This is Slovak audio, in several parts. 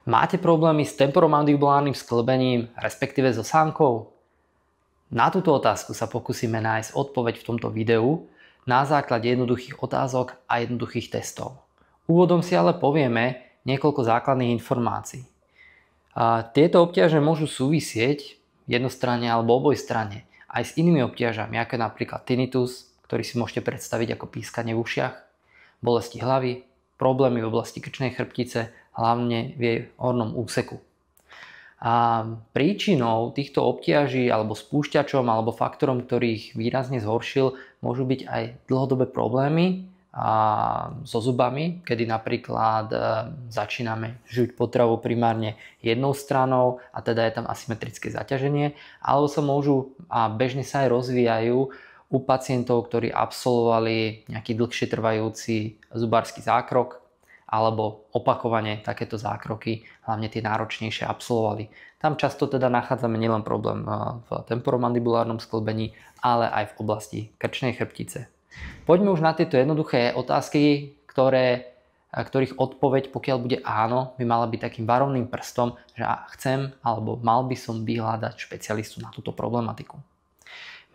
Máte problémy s temporomandibulárnym sklbením, respektíve so sánkou? Na túto otázku sa pokúsime nájsť odpoveď v tomto videu na základe jednoduchých otázok a jednoduchých testov. Úvodom si ale povieme niekoľko základných informácií. Tieto obťaže môžu súvisieť jednostranne alebo obojstranne aj s inými obťažami, ako napríklad tinnitus, ktorý si môžete predstaviť ako pískanie v ušiach, bolesti hlavy, problémy v oblasti krčnej chrbtice, hlavne v jej hornom úseku. A príčinou týchto obťaží alebo spúšťačom alebo faktorom, ktorý ich výrazne zhoršil, môžu byť aj dlhodobé problémy so zubami, kedy napríklad začíname žuť potravu primárne jednou stranou a teda je tam asymetrické zaťaženie, alebo sa môžu a bežne sa aj rozvíjajú u pacientov, ktorí absolvovali nejaký dlhšie trvajúci zubársky zákrok alebo opakovane takéto zákroky, hlavne tie náročnejšie, absolvovali. Tam často teda nachádzame nielen problém v temporomandibulárnom sklbení, ale aj v oblasti krčnej chrbtice. Poďme už na tieto jednoduché otázky, ktorých odpoveď, pokiaľ bude áno, by mala byť takým varovným prstom, že chcem alebo mal by som vyhľadať špecialistu na túto problematiku.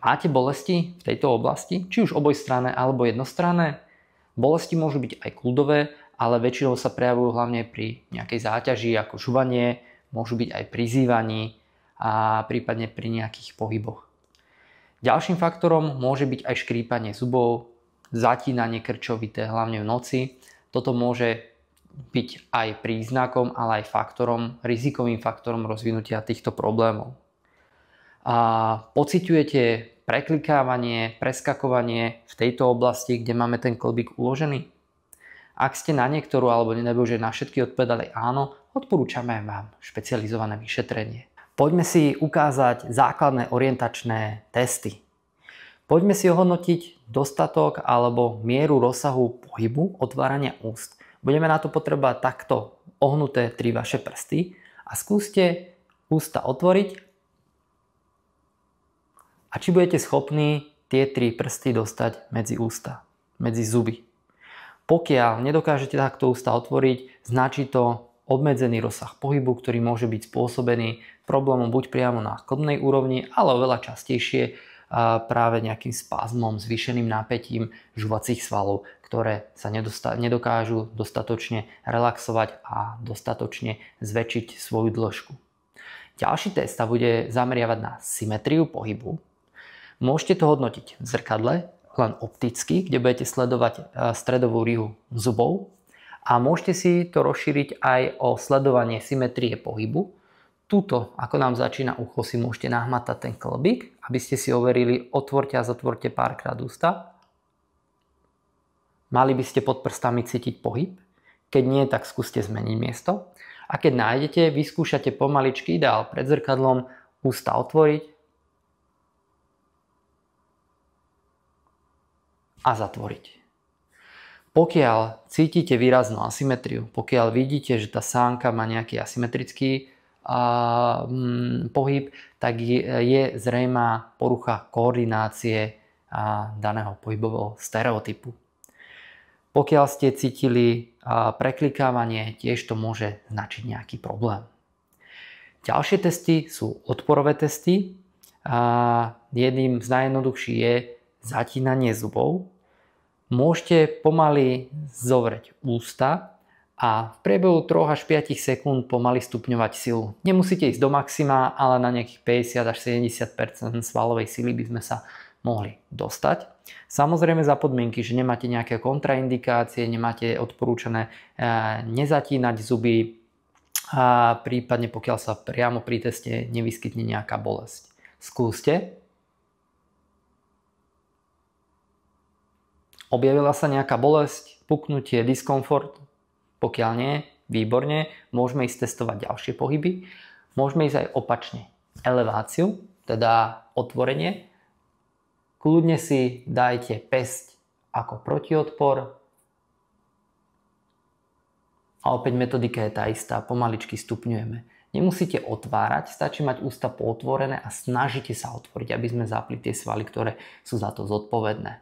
Máte bolesti v tejto oblasti, či už obojstranné alebo jednostranné? Bolesti môžu byť aj kľudové, ale väčšinou sa prejavujú hlavne pri nejakej záťaži ako žuvanie, môžu byť aj pri zývaní a prípadne pri nejakých pohyboch. Ďalším faktorom môže byť aj škrípanie zubov, zatínanie krčovité, hlavne v noci. Toto môže byť aj príznakom, ale aj faktorom, rizikovým faktorom rozvinutia týchto problémov. Pociťujete preklikávanie, preskakovanie v tejto oblasti, kde máme ten klbík uložený? Ak ste na niektorú alebo že na všetky odpovedali áno, odporúčame vám špecializované vyšetrenie. Poďme si ukázať základné orientačné testy. Poďme si ohodnotiť dostatok alebo mieru rozsahu pohybu otvárania úst. Budeme na to potrebovať takto ohnuté 3 vaše prsty a skúste ústa otvoriť a či budete schopní tie 3 prsty dostať medzi ústa, medzi zuby. Pokiaľ nedokážete takto ústa otvoriť, značí to obmedzený rozsah pohybu, ktorý môže byť spôsobený problémom buď priamo na klbnej úrovni, ale oveľa častejšie práve nejakým spazmom, zvýšeným napätím žuvacích svalov, ktoré sa nedokážu dostatočne relaxovať a dostatočne zväčšiť svoju dĺžku. Ďalší test sa bude zameriavať na symetriu pohybu. Môžete to hodnotiť v zrkadle, len opticky, kde budete sledovať stredovú rihu zubov a môžete si to rozšíriť aj o sledovanie symetrie pohybu. Tuto, ako nám začína ucho, si môžete nahmatať ten klbík, aby ste si overili, otvorte a zatvorte párkrát ústa. Mali by ste pod prstami cítiť pohyb. Keď nie, tak skúste zmeniť miesto. A keď nájdete, vyskúšate pomaličky, ideál pred zrkadlom, ústa otvoriť a zatvoriť. Pokiaľ cítite výraznú asymetriu, pokiaľ vidíte, že tá sánka má nejaký asymetrický pohyb, tak je zrejmá porucha koordinácie daného pohybového stereotypu. Pokiaľ ste cítili preklikávanie, tiež to môže značiť nejaký problém. Ďalšie testy sú odporové testy. Jedným z najjednoduchších je zatínanie zubov. Môžete pomaly zovrieť ústa a v priebehu 3 až 5 sekúnd pomaly stupňovať silu. Nemusíte ísť do maxima, ale na nejakých 50 až 70% svalovej sily by sme sa mohli dostať. Samozrejme za podmienky, že nemáte nejaké kontraindikácie, nemáte odporúčané nezatínať zuby a prípadne pokiaľ sa priamo pri teste nevyskytne nejaká bolesť. Skúste. Objavila sa nejaká bolesť, puknutie, diskomfort? Pokiaľ nie, výborne, môžeme ísť testovať ďalšie pohyby. Môžeme ísť aj opačne. Eleváciu, teda otvorenie. Kľudne si dajte päsť ako protiodpor. A opäť metodika je tá istá, pomaličky stupňujeme. Nemusíte otvárať, stačí mať ústa pootvorené a snažite sa otvoriť, aby sme zapli tie svaly, ktoré sú za to zodpovedné.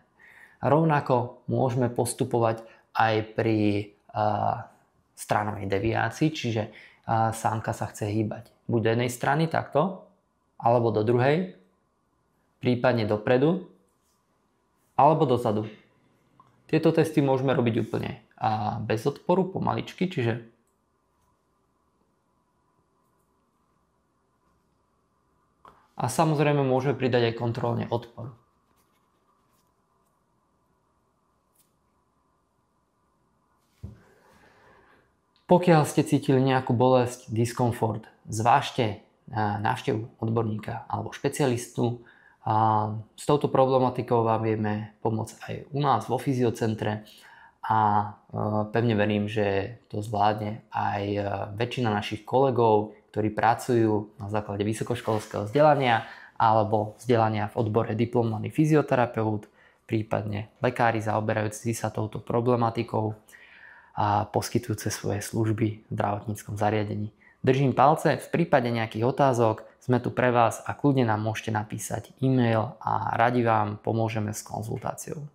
Rovnako môžeme postupovať aj pri stranovej deviácii, čiže sánka sa chce hýbať. Buď do jednej strany takto, alebo do druhej, prípadne dopredu, alebo dozadu. Tieto testy môžeme robiť úplne bez odporu, pomaličky, čiže a samozrejme môžeme pridať aj kontrolne odpor. Pokiaľ ste cítili nejakú bolesť, diskomfort, zvážte návštevu odborníka alebo špecialistu. S touto problematikou vám vieme pomôcť aj u nás vo fyziocentre a pevne verím, že to zvládne aj väčšina našich kolegov, ktorí pracujú na základe vysokoškolského vzdelania alebo vzdelania v odbore diplomovaný fyzioterapeut, prípadne lekári zaoberajúci sa touto problematikou a poskytujúce svoje služby v zdravotníckom zariadení. Držím palce, v prípade nejakých otázok sme tu pre vás a kľudne nám môžete napísať e-mail a radi vám pomôžeme s konzultáciou.